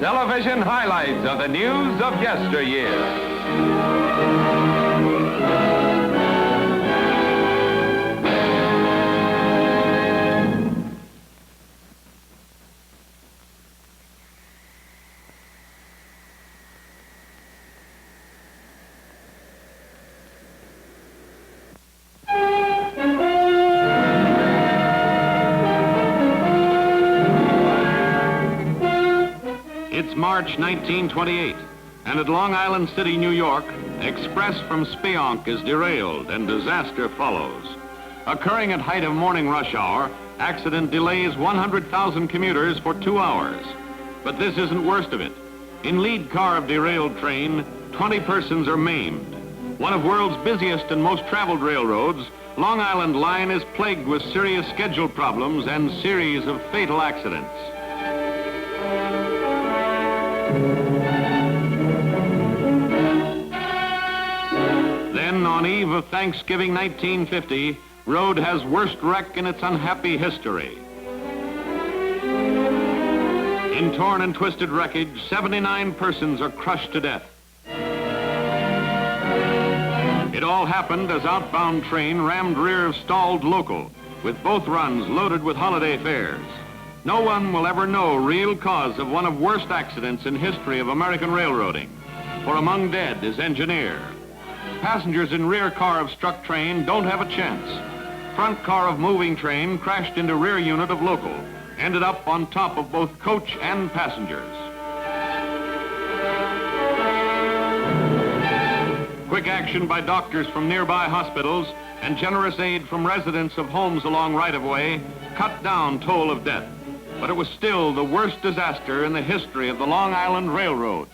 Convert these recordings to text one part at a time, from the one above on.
television highlights of the news of yesteryear. It's March 1928, and at Long Island City, New York, express from Spionk is derailed and disaster follows. Occurring at height of morning rush hour, accident delays 100,000 commuters for 2 hours. But this isn't worst of it. In lead car of derailed train, 20 persons are maimed. One of world's busiest and most traveled railroads, Long Island Line is plagued with serious schedule problems and series of fatal accidents. Then, on eve of Thanksgiving 1950, road has worst wreck in its unhappy history. In torn and twisted wreckage, 79 persons are crushed to death. It all happened as outbound train rammed rear of stalled local, with both runs loaded with holiday fares. No one will ever know real cause of one of worst accidents in history of American railroading, for among dead is engineer. Passengers in rear car of struck train don't have a chance. Front car of moving train crashed into rear unit of local, ended up on top of both coach and passengers. Quick action by doctors from nearby hospitals and generous aid from residents of homes along right-of-way cut down toll of death. But it was still the worst disaster in the history of the Long Island Railroad.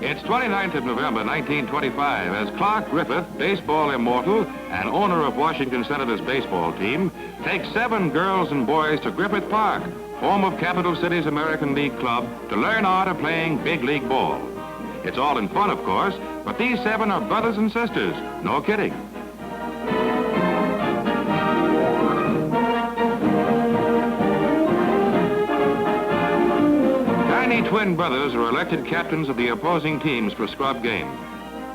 It's 29th of November, 1925, as Clark Griffith, baseball immortal and owner of Washington Senators baseball team, takes 7 girls and boys to Griffith Park, home of Capital City's American League Club, to learn art of playing big league ball. It's all in fun, of course, but these 7 are brothers and sisters. No kidding. Tiny twin brothers are elected captains of the opposing team's prescribed game.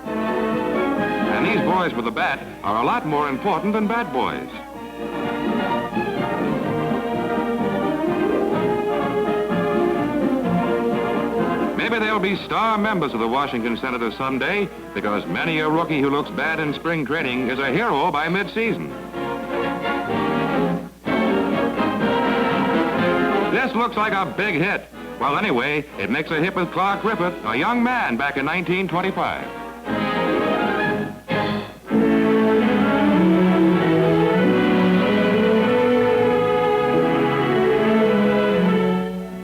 And these boys with a bat are a lot more important than bat boys. Maybe they'll be star members of the Washington Senators someday, because many a rookie who looks bad in spring training is a hero by mid-season. This looks like a big hit. Well, anyway, it makes a hit with Clark Griffith, a young man back in 1925.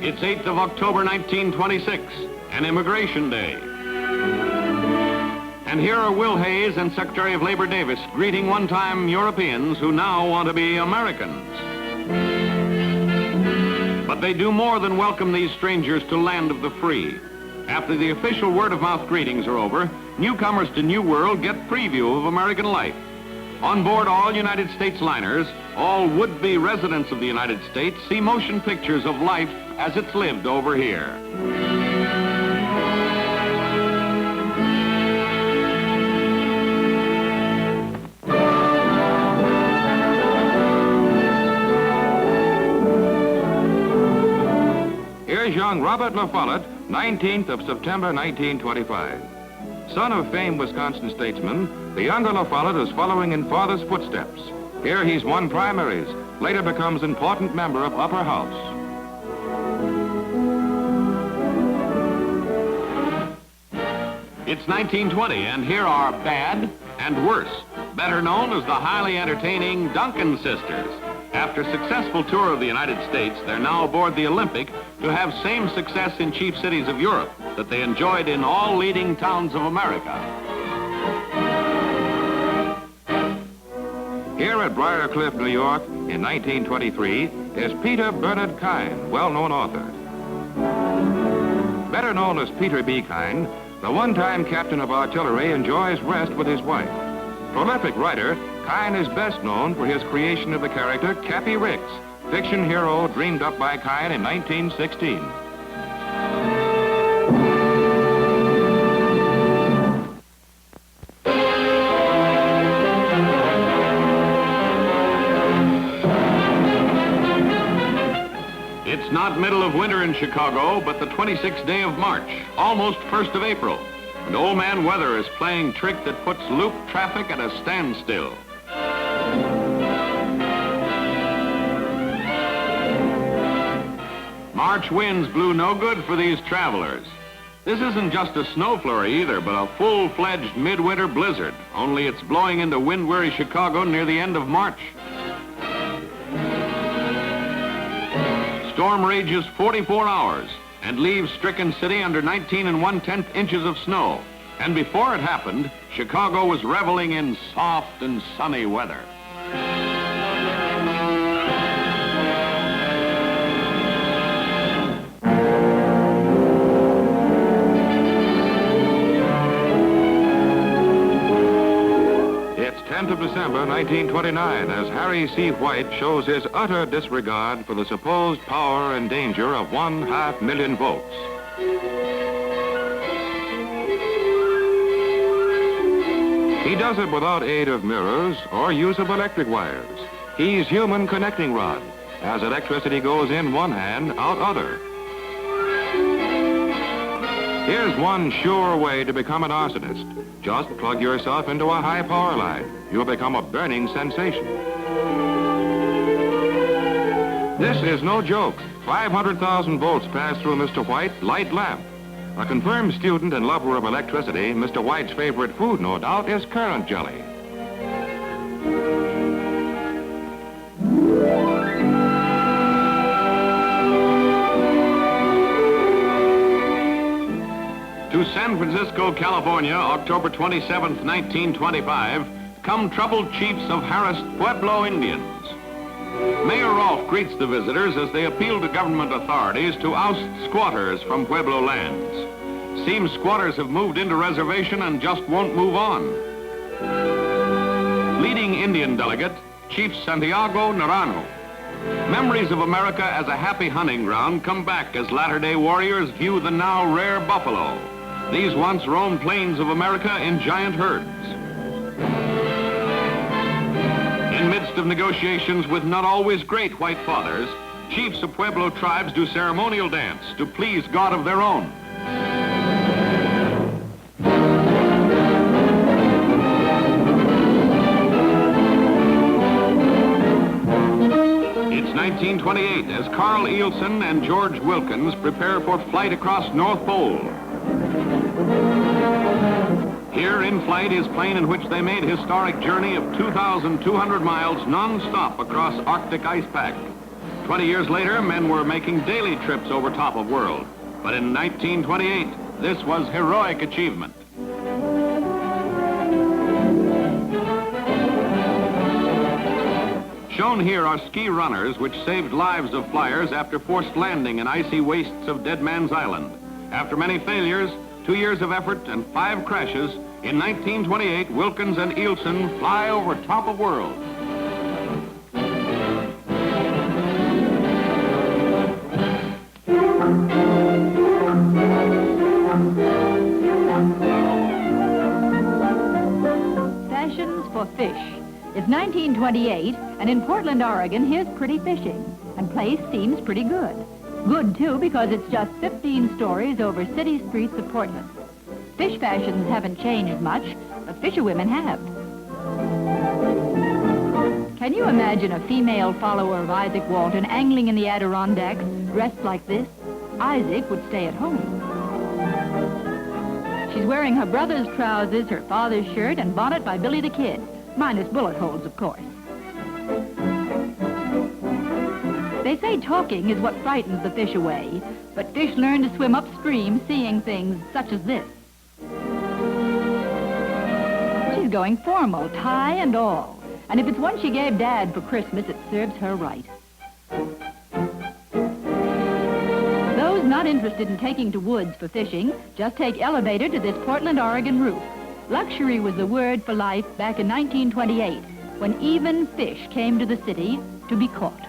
It's 8th of October, 1926, an Immigration Day. And here are Will Hayes and Secretary of Labor Davis greeting one-time Europeans who now want to be Americans. But they do more than welcome these strangers to land of the free. After the official word-of-mouth greetings are over, newcomers to New World get preview of American life. On board all United States liners, all would-be residents of the United States see motion pictures of life as it's lived over here. Here's young Robert La Follette, 19th of September, 1925. Son of famed Wisconsin Statesman, the younger La Follette is following in father's footsteps. Here he's won primaries, later becomes important member of Upper House. It's 1920, and here are Bad and Worse, better known as the highly entertaining Duncan Sisters. After a successful tour of the United States, they're now aboard the Olympic to have same success in chief cities of Europe that they enjoyed in all leading towns of America. Here at Briarcliff, New York, in 1923, is Peter Bernhard Kyne, well-known author. Better known as Peter B. Kyne, the one-time captain of artillery enjoys rest with his wife. Prolific writer, Kyne is best known for his creation of the character Cappy Ricks, fiction hero dreamed up by Kyne in 1916. It's not middle of winter in Chicago, but the 26th day of March, almost 1st of April. And old man weather is playing trick that puts loop traffic at a standstill. March winds blew no good for these travelers. This isn't just a snow flurry either, but a full-fledged midwinter blizzard, only it's blowing into wind-weary Chicago near the end of March. Storm rages 44 hours and leaves stricken city under 19 1/10 inches of snow. And before it happened, Chicago was reveling in soft and sunny weather. It's 10th of December, 1929, as Harry C. White shows his utter disregard for the supposed power and danger of 500,000 volts. He does it without aid of mirrors or use of electric wires. He's human connecting rod, as electricity goes in one hand, out other. Here's one sure way to become an arsonist. Just plug yourself into a high power line. You'll become a burning sensation. This is no joke. 500,000 volts pass through Mr. White's light lamp. A confirmed student and lover of electricity, Mr. White's favorite food, no doubt, is currant jelly. To San Francisco, California, October 27th, 1925, come troubled chiefs of Harris Pueblo Indians. Mayor Rolfe greets the visitors as they appeal to government authorities to oust squatters from Pueblo lands. Seems squatters have moved into reservation and just won't move on. Leading Indian delegate, Chief Santiago Naranjo. Memories of America as a happy hunting ground come back as latter-day warriors view the now rare buffalo. These once roamed plains of America in giant herds. In midst of negotiations with not always great white fathers, chiefs of Pueblo tribes do ceremonial dance to please God of their own. It's 1928 as Carl Eielson and George Wilkins prepare for flight across North Pole. Here in flight is plane in which they made historic journey of 2,200 miles non-stop across Arctic ice pack. 20 years later, men were making daily trips over top of world. But in 1928, this was heroic achievement. Shown here are ski runners which saved lives of flyers after forced landing in icy wastes of Dead Man's Island. After many failures, 2 years of effort and 5 crashes, in 1928, Wilkins and Eielson fly over top of world. Fashions for fish. It's 1928, and in Portland, Oregon, here's pretty fishing. And place seems pretty good. Good, too, because it's just 15 stories over city streets of Portland. Fish fashions haven't changed much, but fisherwomen have. Can you imagine a female follower of Isaac Walton angling in the Adirondacks dressed like this? Isaac would stay at home. She's wearing her brother's trousers, her father's shirt, and bonnet by Billy the Kid, minus bullet holes, of course. They say talking is what frightens the fish away, but fish learn to swim upstream seeing things such as this. She's going formal, tie and all. And if it's one she gave Dad for Christmas, it serves her right. Those not interested in taking to woods for fishing, just take elevator to this Portland, Oregon roof. Luxury was the word for life back in 1928, when even fish came to the city to be caught.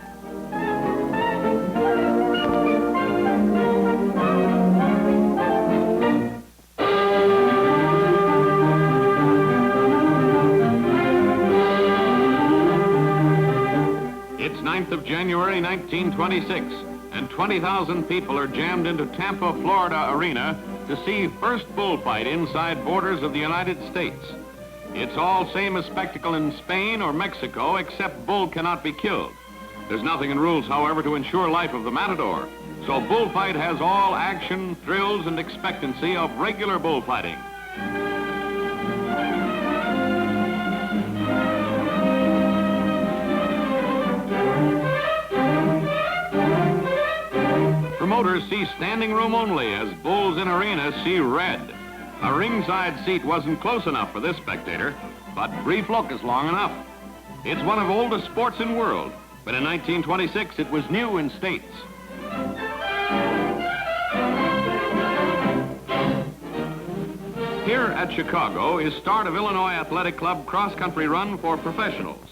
It's 9th of January, 1926, and 20,000 people are jammed into Tampa, Florida arena to see first bullfight inside borders of the United States. It's all same as spectacle in Spain or Mexico, except bull cannot be killed. There's nothing in rules, however, to ensure life of the matador. So bullfight has all action, thrills, and expectancy of regular bullfighting. Promoters see standing room only as bulls in arena see red. A ringside seat wasn't close enough for this spectator, but brief look is long enough. It's one of the oldest sports in the world, but in 1926 it was new in states. Here at Chicago is start of Illinois Athletic Club cross-country run for professionals.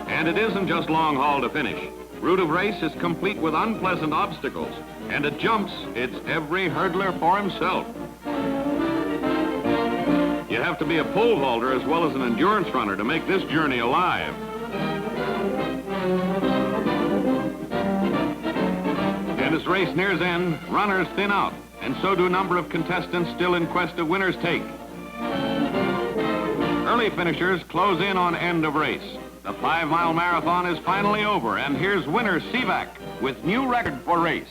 And it isn't just long haul to finish. Route of race is complete with unpleasant obstacles, and at jumps, it's every hurdler for himself. You have to be a pole vaulter as well as an endurance runner to make this journey alive. And as race nears end, runners thin out, and so do a number of contestants still in quest of winner's take. Early finishers close in on end of race. The 5-mile marathon is finally over, and here's winner Sivak with new record for race.